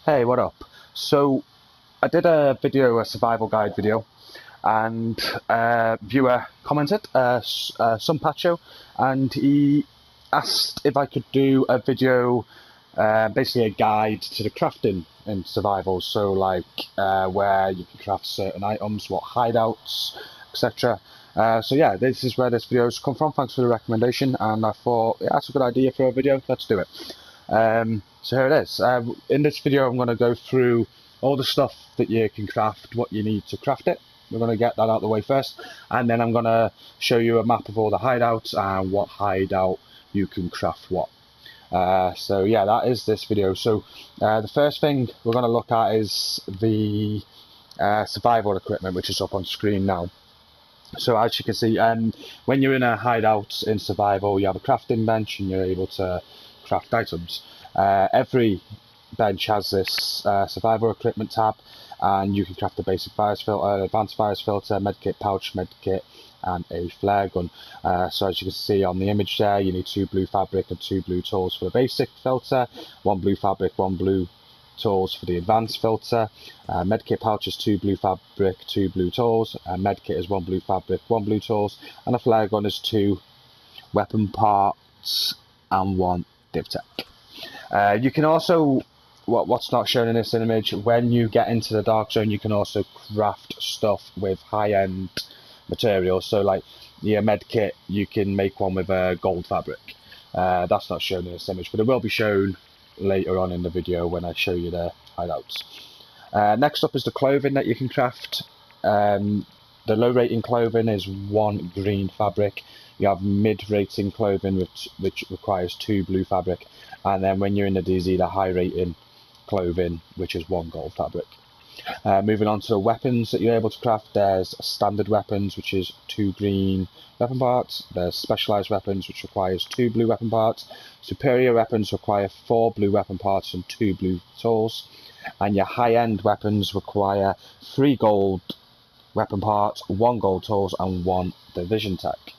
Hey, what up? So I did a survival guide video, and a viewer commented, Sunpacho, and he asked if I could do a video, basically a guide to the crafting in survival. So like where you can craft certain items, what hideouts, etc. So yeah, this is where this video's come from. Thanks for the recommendation, and I thought, yeah, that's a good idea for a video. Let's do it. So here it is. In this video, I'm going to go through all the stuff that you can craft, what you need to craft it. We're going to get that out of the way first, and then I'm going to show you a map of all the hideouts and what hideout you can craft what. So yeah, that is this video. So the first thing we're going to look at is the survival equipment, which is up on screen now. So as you can see, when you're in a hideout in survival, you have a crafting bench and you're able to craft items. Every bench has this survival equipment tab, and you can craft a basic fire filter, advanced fire filter, medkit pouch, medkit, and a flare gun. So as you can see on the image there, you need 2 blue fabric and 2 blue tools for the basic filter, 1 blue fabric, 1 blue tools for the advanced filter. Medkit pouch is 2 blue fabric, 2 blue tools. Medkit is 1 blue fabric, 1 blue tools, and a flare gun is 2 weapon parts and 1 div tech. You can also, what's not shown in this image, when you get into the dark zone, you can also craft stuff with high-end materials. So like your medkit, you can make one with a gold fabric. That's not shown in this image, but it will be shown later on in the video when I show you the hideouts. Next up is the clothing that you can craft. The low rating clothing is 1 green fabric. You have mid rating clothing which requires 2 blue fabric, and then when you're in the DZ, the high rating clothing, which is 1 gold fabric. Moving on to the weapons that you're able to craft, there's standard weapons, which is 2 green weapon parts. There's specialized weapons, which requires 2 blue weapon parts. Superior weapons require 4 blue weapon parts and 2 blue tools. And your high-end weapons require 3 gold weapon parts, 1 gold tools, and 1 division tech.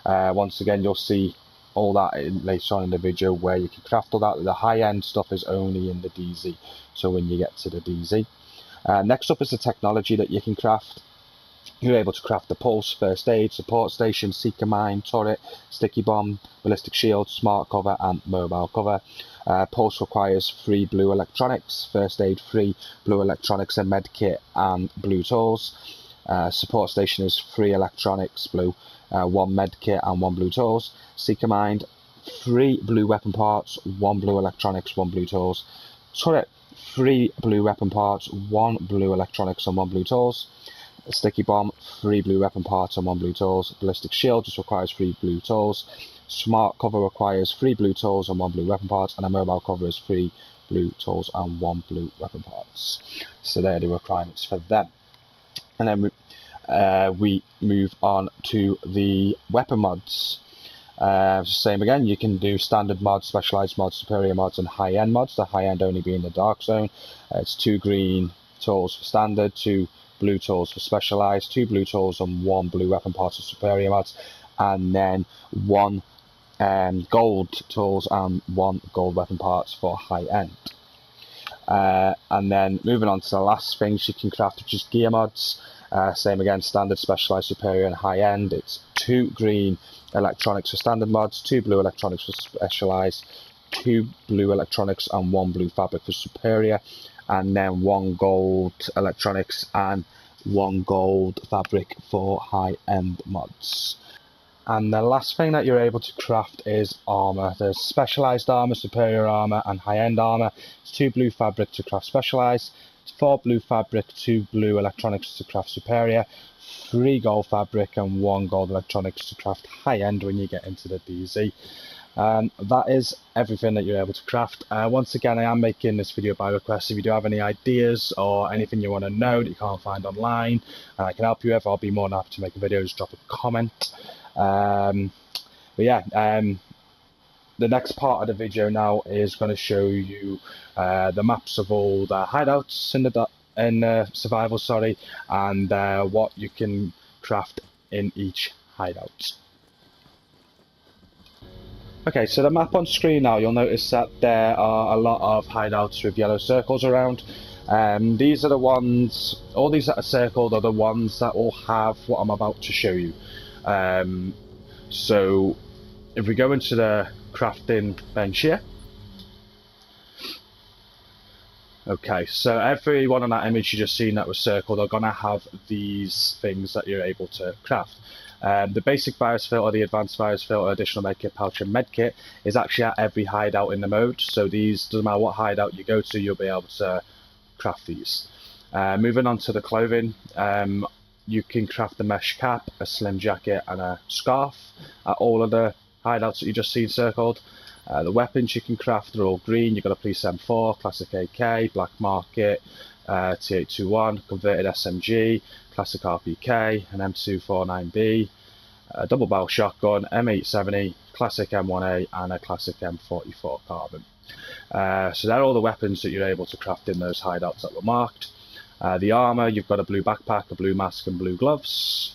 Once again, you'll see all that later on in the video where you can craft all that. The high-end stuff is only in the DZ, so when you get to the DZ. Next up is the technology that you can craft. You're able to craft the pulse, first aid, support station, seeker mine, turret, sticky bomb, ballistic shield, smart cover, and mobile cover. Pulse requires 3 blue electronics, first aid 3 blue electronics, and medkit and blue tools. Support station is 3 electronics blue, 1 medkit and 1 blue tools. Seeker mine, 3 blue weapon parts, 1 blue electronics, 1 blue tools. Turret, 3 blue weapon parts, 1 blue electronics, and 1 blue tools. Sticky bomb, 3 blue weapon parts and 1 blue tools. Ballistic shield just requires 3 blue tools. Smart cover requires 3 blue tools and 1 blue weapon parts, and a mobile cover is 3 blue tools and 1 blue weapon parts. So they're the requirements for them. And then we move on to the weapon mods. Same again, you can do standard mods, specialized mods, superior mods, and high-end mods. The high-end only being the dark zone. It's 2 green tools for standard, 2 blue tools for specialized, 2 blue tools and 1 blue weapon part for superior mods, and then 1 gold tools and 1 gold weapon parts for high-end. And then moving on to the last things you can craft, which is gear mods. Same again, standard, specialized, superior, and high-end. It's 2 green electronics for standard mods, 2 blue electronics for specialized, 2 blue electronics and 1 blue fabric for superior, and then 1 gold electronics and 1 gold fabric for high-end mods. And the last thing that you're able to craft is armor. There's specialized armor, superior armor, and high-end armor. It's 2 blue fabric to craft specialized, 4 blue fabric, 2 blue electronics to craft superior, 3 gold fabric and 1 gold electronics to craft high-end when you get into the DZ. That is everything that you're able to craft. Once again, I am making this video by request. If you do have any ideas or anything you want to know that you can't find online and I can help you with, I'll be more than happy to make a video. Just drop a comment. But yeah, the next part of the video now is going to show you the maps of all the hideouts in survival, and what you can craft in each hideout. Okay, so the map on screen now, you'll notice that there are a lot of hideouts with yellow circles around. These are the ones, all these that are circled are the ones that will have what I'm about to show you. So if we go into the crafting bench here, okay, so every one on that image you just seen that was circled are going to have these things that you're able to craft. The basic virus filter, the advanced virus filter, additional medkit, pouch and medkit is actually at every hideout in the mode. So these, doesn't matter what hideout you go to, you'll be able to craft these. Moving on to the clothing, you can craft the mesh cap, a slim jacket and a scarf at all of the hideouts that you just seen circled. The weapons you can craft are all green. You've got a police M4, classic AK, black market, T821, converted SMG, classic RPK, an M249B, a double barrel shotgun, M870, classic M1A, and a classic M44 carbon. So they're all the weapons that you're able to craft in those hideouts that were marked. The armor, you've got a blue backpack, a blue mask, and blue gloves.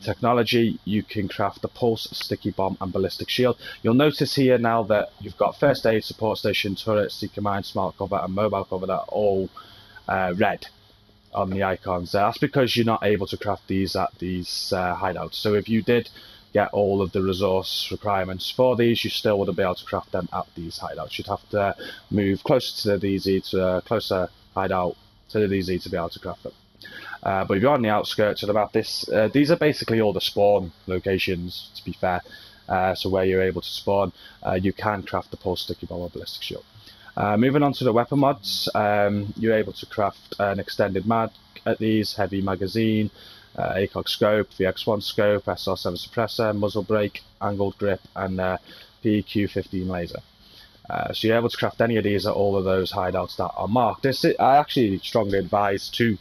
Technology, you can craft the pulse, sticky bomb, and ballistic shield. You'll notice here now that you've got first aid, support station, turret, seeker mine, smart cover, and mobile cover that are all red on the icons there. That's because you're not able to craft these at these hideouts. So if you did get all of the resource requirements for these, you still wouldn't be able to craft them at these hideouts. You'd have to move closer to the DZ, to a closer hideout to the DZ to be able to craft them. But if you're on the outskirts of the map, these are basically all the spawn locations, to be fair. So where you're able to spawn, you can craft the pulse, sticky bomb, or ballistic shield. Moving on to the weapon mods, you're able to craft an extended mag at these, heavy magazine, ACOG scope, VX1 scope, SR7 suppressor, muzzle brake, angled grip, and PQ15 laser. So you're able to craft any of these at all of those hideouts that are marked. I actually strongly advise to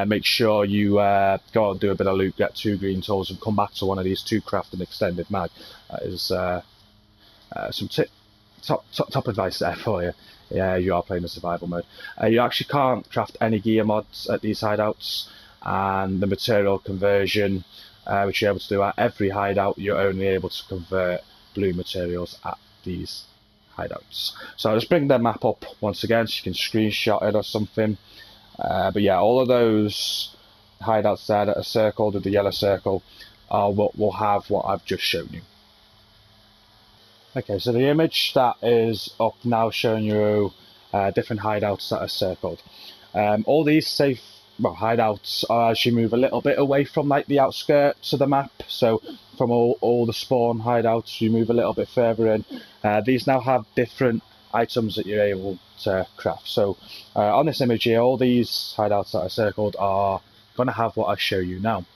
make sure you go and do a bit of loot, get 2 green tools, and come back to one of these to craft an extended mag. That is some top advice there for you. Yeah, you are playing the survival mode. You actually can't craft any gear mods at these hideouts, and the material conversion, which you're able to do at every hideout, you're only able to convert blue materials at these hideouts. So I'll just bring the map up once again so you can screenshot it or something. But yeah, all of those hideouts there that are circled with the yellow circle are what will have what I've just shown you. Okay, so the image that is up now showing you different hideouts that are circled. All these hideouts are as you move a little bit away from like the outskirts of the map. So from all the spawn hideouts, you move a little bit further in. These now have different items that you're able to craft. So on this image here, all these hideouts that are circled are going to have what I show you now.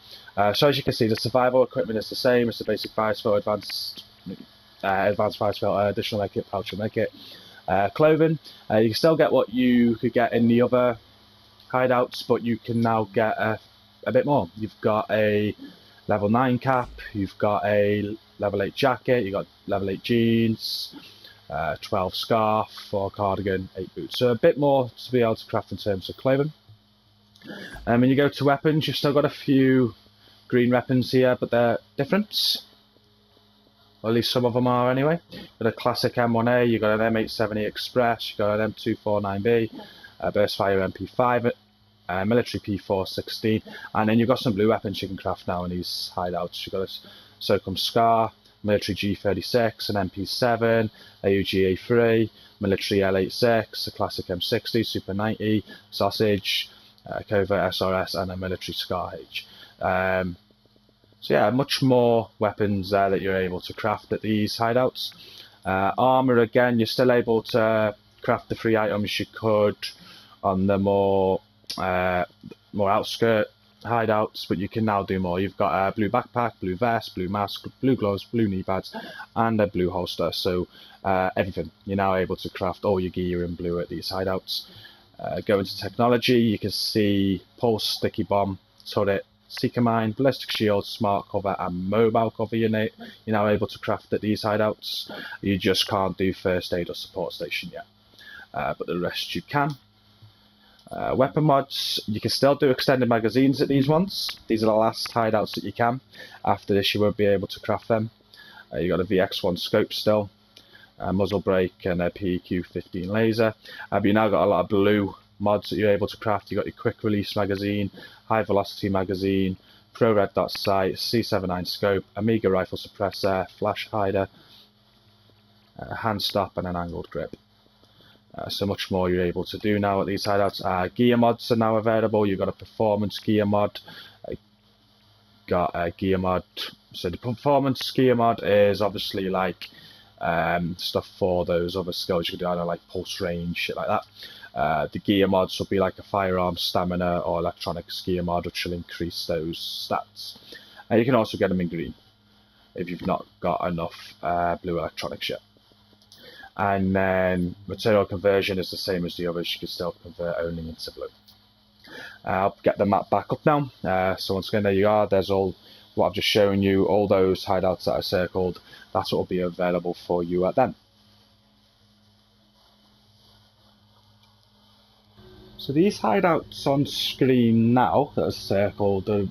So as you can see, the survival equipment is the same. It's the basic virus filter, advanced virus filter, additional medkit, pouch and medkit. Clothing, you can still get what you could get in the other hideouts, but you can now get a bit more. You've got a level 9 cap, you've got a level 8 jacket, you've got level 8 jeans, 12 scarf, 4 cardigan, 8 boots. So a bit more to be able to craft in terms of clothing. When you go to weapons, you've still got a few green weapons here, but they're different. Or at least some of them are anyway. You've got a classic M1A, you've got an M870 Express, you've got an M249B, a Burstfire MP5, military P416, and then you've got some blue weapons you can craft now in these hideouts. You've got a SOCOM Scar, military G36, an MP7, AUG A3, military L86, a classic M60, Super 90, Sausage, Covert SRS, and a military Scar H. So yeah, much more weapons there that you're able to craft at these hideouts. Armor, again, you're still able to craft the 3 items you could on the more outskirt hideouts, but you can now do more. You've got a blue backpack, blue vest, blue mask, blue gloves, blue knee pads, and a blue holster. So everything, you're now able to craft all your gear in blue at these hideouts. Go into technology, you can see pulse, sticky bomb, turret, seeker mine, ballistic shield, smart cover, and mobile cover you're now able to craft at these hideouts. You just can't do first aid or support station yet, but the rest you can. Weapon mods, you can still do extended magazines at these ones. These are the last hideouts that you can. After this you won't be able to craft them. You got a VX1 scope still, a muzzle brake, and a PEQ-15 laser. But you now got a lot of blue mods that you're able to craft. You got your quick release magazine, high velocity magazine, Pro Red Dot sight, C79 scope, Amiga rifle suppressor, flash hider, hand stop, and an angled grip. So much more you're able to do now at these hideouts. Gear mods are now available. You've got a performance gear mod, got a gear mod. So the performance gear mod is obviously like stuff for those other skills you can do, I don't know, like pulse range, shit like that. The gear mods will be like a firearm stamina or electronics gear mod, which will increase those stats. You can also get them in green if you've not got enough blue electronics yet. And then material conversion is the same as the others. You can still convert only into blue. I'll get the map back up now. So once again, there you are. There's all what I've just shown you, all those hideouts that I circled. That's what will be available for you then. So these hideouts on screen now that are circled are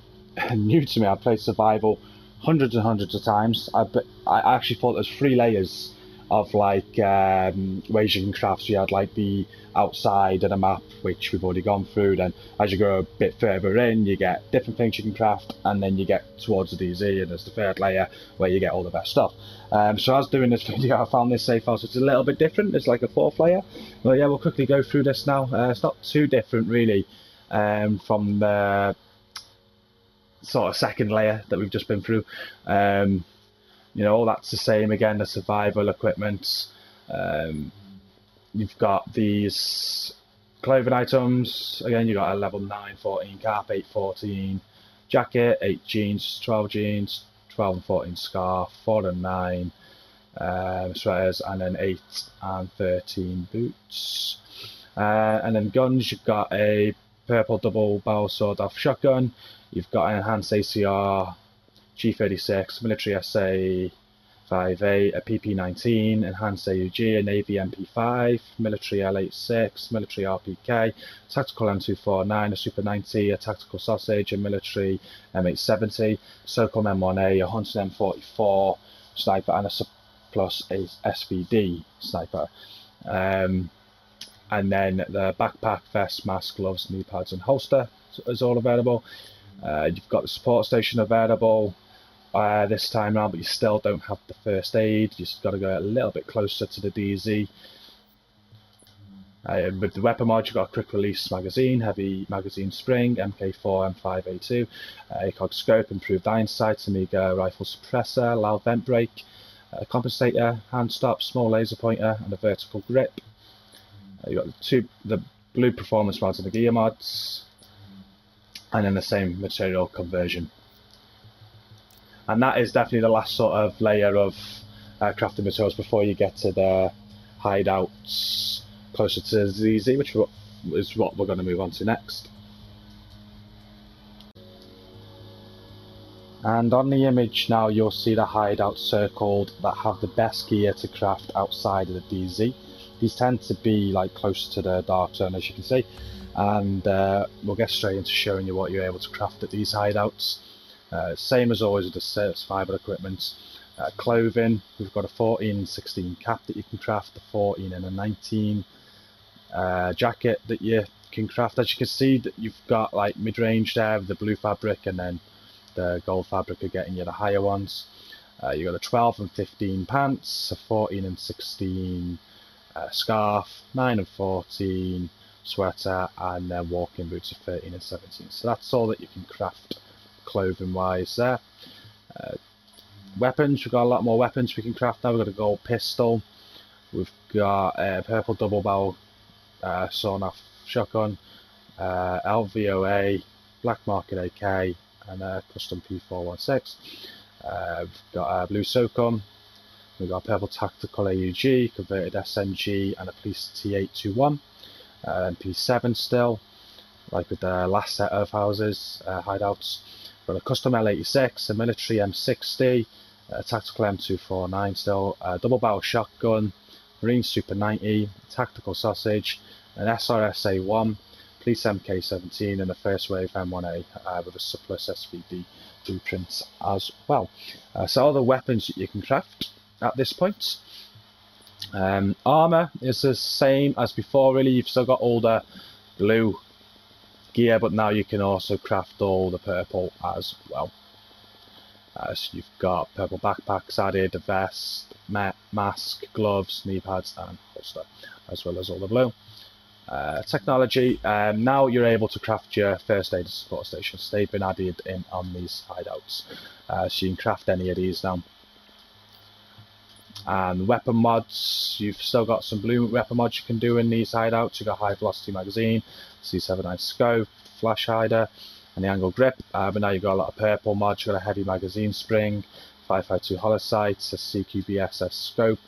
new to me. I've played survival hundreds and hundreds of times. I actually thought there's 3 layers of like ways you can craft. So you had like the outside of the map, which we've already gone through. Then as you go a bit further in, you get different things you can craft, and then you get towards the DZ, and there's the 3rd layer where you get all the best stuff. So I was doing this video, I found this safe house. It's a little bit different. It's like a 4th layer. Well, yeah, we'll quickly go through this now. It's not too different really from the sort of 2nd layer that we've just been through. You know, all that's the same again, the survival equipment. You've got these clothing items. Again, you've got a level 9, 14 cap, 8, 14 jacket, 8 jeans, 12 jeans, 12 and 14 scarf, 4 and 9 sweaters, and then 8 and 13 boots. And then guns, you've got a purple double barrel sawed off shotgun. You've got an enhanced ACR, G36, military SA 5A, a PP19, enhanced AUG, a Navy MP5, military L86, military RPK, tactical M249, a Super 90, a tactical sausage, a military M870, SOCOM M1A, a Hunting M44 sniper, and a plus a SVD sniper. And then the backpack, vest, mask, gloves, knee pads, and holster is all available. You've got the support station available this time around, but you still don't have the first aid. You just got to go a little bit closer to the DZ. With the weapon mod, you've got a quick release magazine, heavy magazine spring, MK4, M5A2, ACOG scope, improved iron sights, Amiga rifle suppressor, loud vent brake, compensator, hand stop, small laser pointer, and a vertical grip. You've got the blue performance mods and the gear mods, and then the same material conversion. And that is definitely the last sort of layer of crafting materials before you get to the hideouts closer to ZZ, which is what we're going to move on to next. And on the image now, you'll see the hideouts circled that have the best gear to craft outside of the DZ. These tend to be like close to the dark zone, as you can see, and we'll get straight into showing you what you're able to craft at these hideouts. Same as always with the survival equipment. Clothing, we've got a 14 and 16 cap that you can craft, a 14 and a 19 jacket that you can craft. As you can see, that you've got like mid-range there with the blue fabric, and then the gold fabric are getting you the higher ones. You've got a 12 and 15 pants, a 14 and 16 scarf, 9 and 14 sweater, and then walking boots of 13 and 17. So that's all that you can craft clothing wise there. Weapons, we've got a lot more weapons we can craft now. We've got a gold pistol, we've got a purple double barrel sawn off shotgun, LVOA, black market AK, and a custom P416. We've got a blue SOCOM, we've got a purple tactical AUG, converted SMG, and a police T821, P7 still, like with the last set of houses, hideouts. We've got a custom L86, a military M60, a tactical M249 still, a double barrel shotgun, Marine Super 90, tactical sausage, an SRSA1, police MK17, and a first wave M1A with a surplus SVD blueprints as well. So all the weapons that you can craft at this point. Armor is the same as before, really. You've still got all the blue gear, but now you can also craft all the purple as well. So you've got purple backpacks added, a vest, mask, gloves, knee pads and holster, as well as all the blue. Technology, now you're able to craft your first aid support stations. They've been added in on these hideouts, so you can craft any of these now. And weapon mods, you've still got some blue weapon mods you can do in these hideouts. You've got high velocity magazine, C79 scope, flash hider, and the angle grip. But now you've got a lot of purple mods. You've got a heavy magazine spring, 5.52 hollow sights, a CQBSS scope,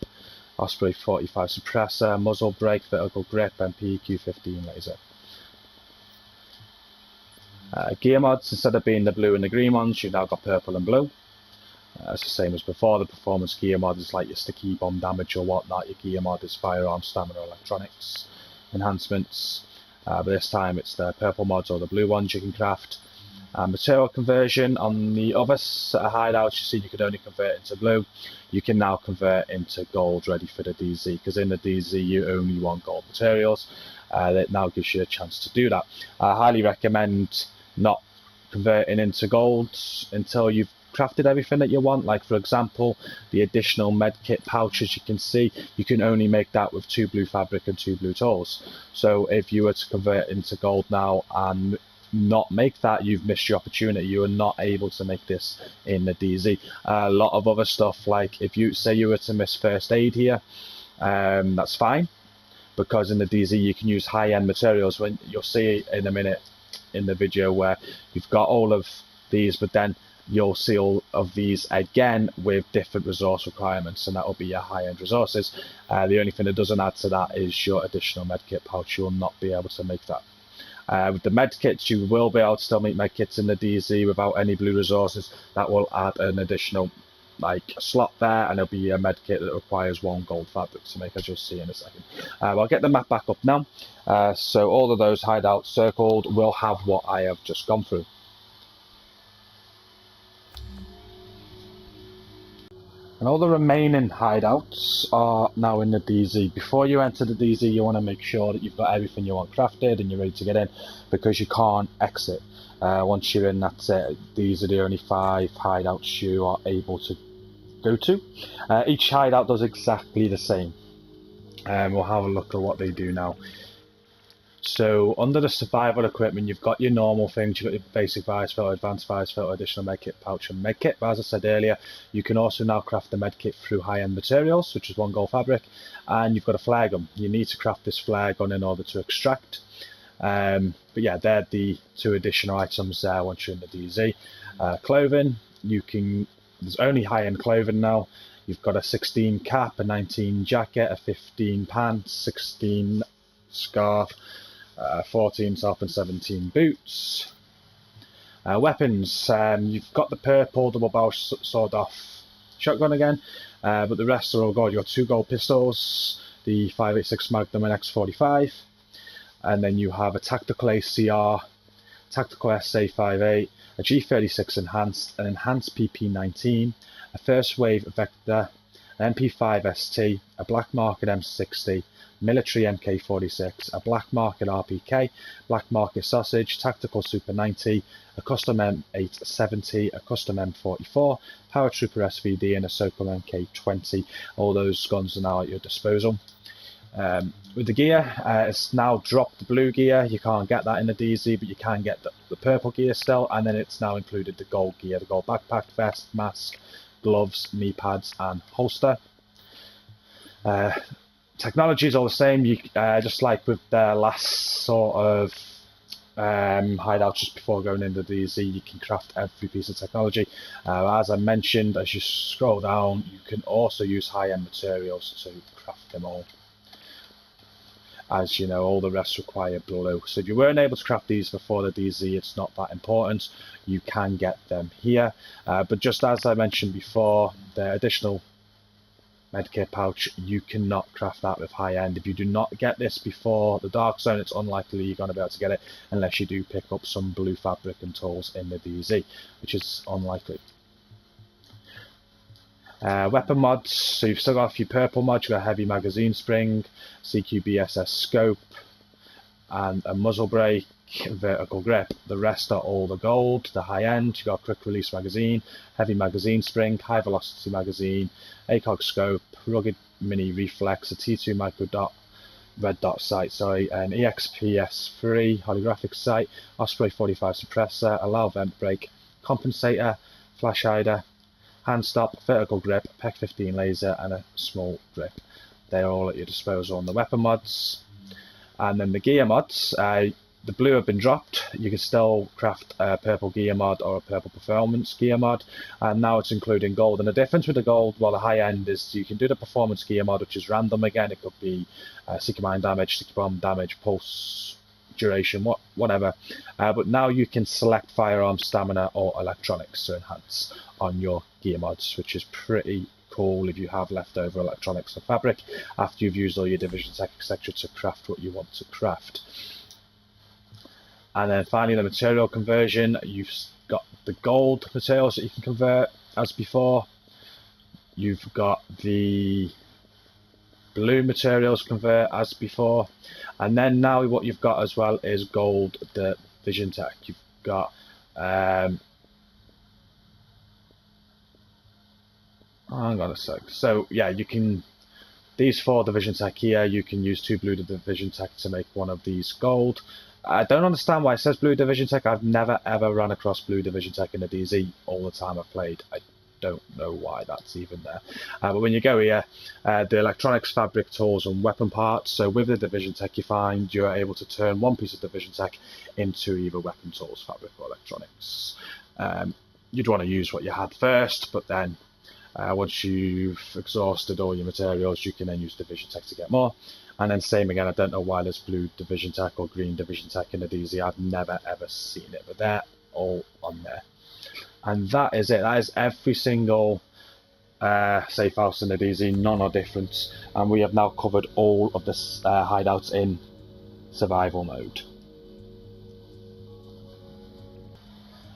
Osprey 45 suppressor, muzzle brake, vertical grip, and PEQ15 laser. Gear mods, instead of being the blue and the green ones, you've now got purple and blue. It's the same as before. The performance gear mod is like your sticky bomb damage or whatnot. Your gear mod is firearm, stamina, electronics enhancements. But this time it's the purple mods or the blue ones you can craft. Material conversion on the other hideouts, you see you could only convert into blue. You can now convert into gold ready for the DZ, because in the DZ you only want gold materials. That now gives you a chance to do that. I highly recommend not converting into gold until you've crafted everything that you want. Like for example, the additional medkit pouches, you can see you can only make that with 2 blue fabric and 2 blue tools. So if you were to convert into gold now and not make that, you've missed your opportunity. You are not able to make this in the DZ. A lot of other stuff, like if you say you were to miss first aid here, that's fine, because in the DZ you can use high-end materials. When you'll see in a minute in the video where you've got all of these, but then you'll see all of these again with different resource requirements, and that will be your high-end resources. The only thing that doesn't add to that is your additional medkit pouch. You will not be able to make that. With the medkits, you will be able to still make medkits in the DZ without any blue resources. That will add an additional slot there, and it'll be a medkit that requires 1 gold fabric to make, as you'll see in a second. I'll get the map back up now. So all of those hideouts circled will have what I have just gone through. And all the remaining hideouts are now in the DZ. Before you enter the DZ, you want to make sure that you've got everything you want crafted and you're ready to get in, because you can't exit. Once you're in, that's it. These are the only 5 hideouts you are able to go to. Each hideout does exactly the same. We'll have a look at what they do now. So under the survival equipment, you've got your normal things. You've got your basic virus filter, advanced virus filter, additional medkit pouch and medkit. But as I said earlier, you can also now craft the medkit through high-end materials, which is 1 gold fabric, and you've got a flare gun. You need to craft this flare gun in order to extract. But yeah, they're the 2 additional items there once you're in the DZ. Clothing, there's only high-end clothing now. You've got a 16 cap, a 19 jacket, a 15 pants, 16 scarf, 14 top and 17 boots. Weapons, you've got the purple double barrel sawed off shotgun again, but the rest are all gold. You've got 2 gold pistols, the 5.86 Magnum and X45, and then you have a tactical ACR, tactical SA58, a G36 enhanced, an enhanced PP19, a first wave Vector, an MP5 ST, a black market M60, military MK46, a black market RPK, black market sausage, tactical Super 90, a custom M870, a custom M44, paratrooper SVD, and a Sokol MK20. All those guns are now at your disposal. With the gear, it's now dropped the blue gear. You can't get that in the DZ, but you can get the purple gear still, and then it's now included the gold gear, the gold backpack, vest, mask, gloves, knee pads and holster. Technology is all the same. You just like with the last sort of hideout just before going into the DZ, you can craft every piece of technology. As I mentioned, as you scroll down, you can also use high-end materials to craft them all. As you know, all the rest require blue. So if you weren't able to craft these before the DZ, it's not that important. You can get them here. But just as I mentioned before, the additional medkit pouch, you cannot craft that with high end. If you do not get this before the Dark Zone, it's unlikely you're going to be able to get it unless you do pick up some blue fabric and tools in the DZ, which is unlikely. Weapon mods, so you've still got a few purple mods. You've got a heavy magazine spring, CQB-SS scope, and a muzzle brake, vertical grip. The rest are all the gold, the high end. You've got a quick release magazine, heavy magazine spring, high velocity magazine, ACOG scope, rugged mini reflex, a T2 micro dot, red dot sight, an EXPS3 holographic sight, Osprey 45 suppressor, a loud vent brake, compensator, flash hider, hand stop, vertical grip, PEC 15 laser, and a small grip. They're all at your disposal on the weapon mods. And then the gear mods, the blue have been dropped. You can still craft a purple gear mod or a purple performance gear mod, and now it's including gold. And the difference with the gold, well, the high end is you can do the performance gear mod, which is random again. It could be seeker mine damage, seeker bomb damage, pulse duration, whatever. But now you can select firearm, stamina, or electronics to enhance on your gear mods, which is pretty cool if you have leftover electronics or fabric after you've used all your division tech, etc., to craft what you want to craft. And then finally, the material conversion. You've got the gold materials that you can convert as before. You've got the blue materials convert as before. And then now what you've got as well is gold, the vision tech. You've got hang on a sec. So yeah, you can, these 4 division tech here, you can use 2 blue division tech to make one of these gold. I don't understand why it says blue division tech. I've never ever run across blue division tech in the DZ all the time I've played. I don't know why that's even there. But when you go here, the electronics, fabric, tools, and weapon parts. So with the division tech, you find you're able to turn one piece of division tech into either weapon, tools, fabric, or electronics. You'd want to use what you had first, but then once you've exhausted all your materials, you can then use division tech to get more. And then same again, I don't know why there's blue division tech or green division tech in the DZ. I've never ever seen it, but they're all on there. And that is it. That is every single safe house in the DZ, none are different. And we have now covered all of the hideouts in survival mode.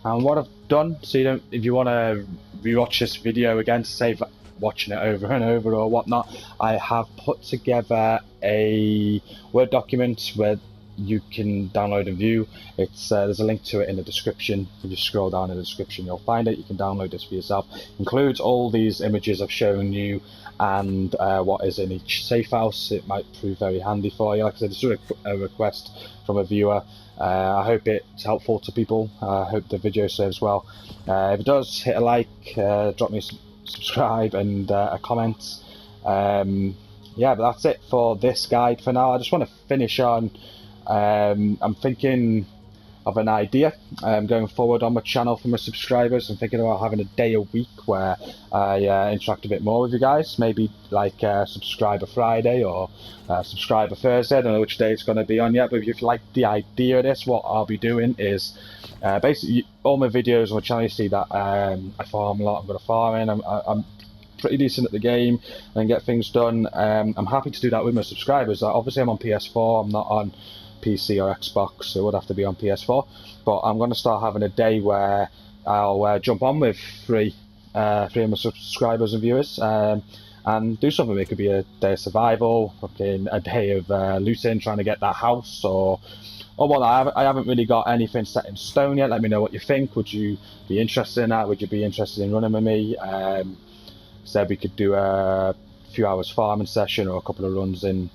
And what I've done, so you don't, if you want to rewatch this video again to save watching it over and over or whatnot, I have put together a Word document where you can download and view. It's there's a link to it in the description. If you scroll down in the description, you'll find it. You can download this for yourself. Includes all these images I've shown you and what is in each safe house. It might prove very handy for you. Like I said, it's a request from a viewer. I hope it's helpful to people. I hope the video serves well. If it does, hit a like, drop me a subscribe and a comment. Yeah, but that's it for this guide for now. I just want to finish on, I'm thinking of an idea going forward on my channel for my subscribers. I'm thinking about having a day a week where I interact a bit more with you guys, maybe like Subscriber Friday or Subscriber Thursday. I don't know which day it's going to be on yet, but if you like the idea of this, what I'll be doing is basically all my videos on my channel, you see that I farm a lot. I'm going to farm in. I'm pretty decent at the game and get things done. I'm happy to do that with my subscribers. Obviously I'm on PS4, I'm not on PC or Xbox, so it would have to be on PS4, but I'm going to start having a day where I'll jump on with three of my subscribers and viewers and do something. It could be a day of survival, a day of looting, trying to get that house, or well, I haven't really got anything set in stone yet. Let me know what you think. Would you be interested in that? Would you be interested in running with me? Said we could do a few hours farming session or a couple of runs in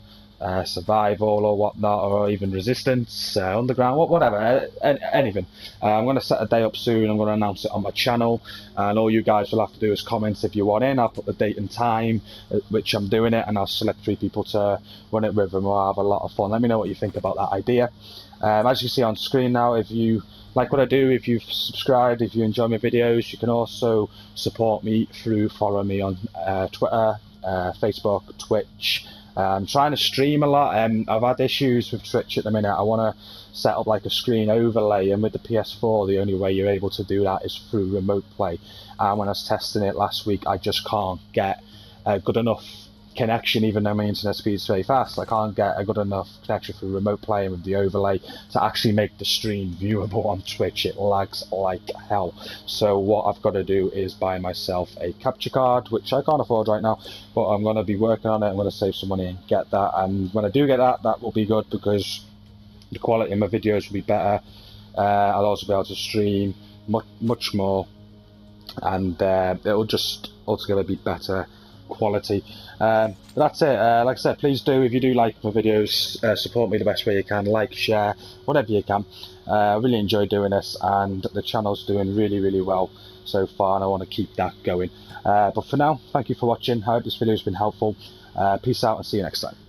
survival or whatnot, or even resistance, underground, whatever, anything. I'm going to set a day up soon. I'm going to announce it on my channel, and all you guys will have to do is comment if you want in. I'll put the date and time at which I'm doing it, and I'll select 3 people to run it with, and we'll have a lot of fun. Let me know what you think about that idea. As you see on screen now, if you like what I do, if you've subscribed, if you enjoy my videos, you can also support me through following me on Twitter, Facebook, Twitch. I'm trying to stream a lot. I've had issues with Twitch at the minute. I want to set up like a screen overlay, and with the PS4 the only way you're able to do that is through remote play. And when I was testing it last week, I just can't get good enough connection, even though my internet speed is very fast. I can't get a good enough connection for remote playing with the overlay to actually make the stream viewable on Twitch. It lags like hell. So what I've got to do is buy myself a capture card, which I can't afford right now, but I'm going to be working on it. I'm going to save some money and get that, and when I do get that, that will be good because the quality of my videos will be better. I'll also be able to stream much more, and it'll just altogether be better quality. But that's it. Like I said, please do, if you do like my videos, support me the best way you can. Like, share, whatever you can. I really enjoy doing this, and the channel's doing really well so far, and I want to keep that going. But for now, thank you for watching. I hope this video has been helpful. Peace out and see you next time.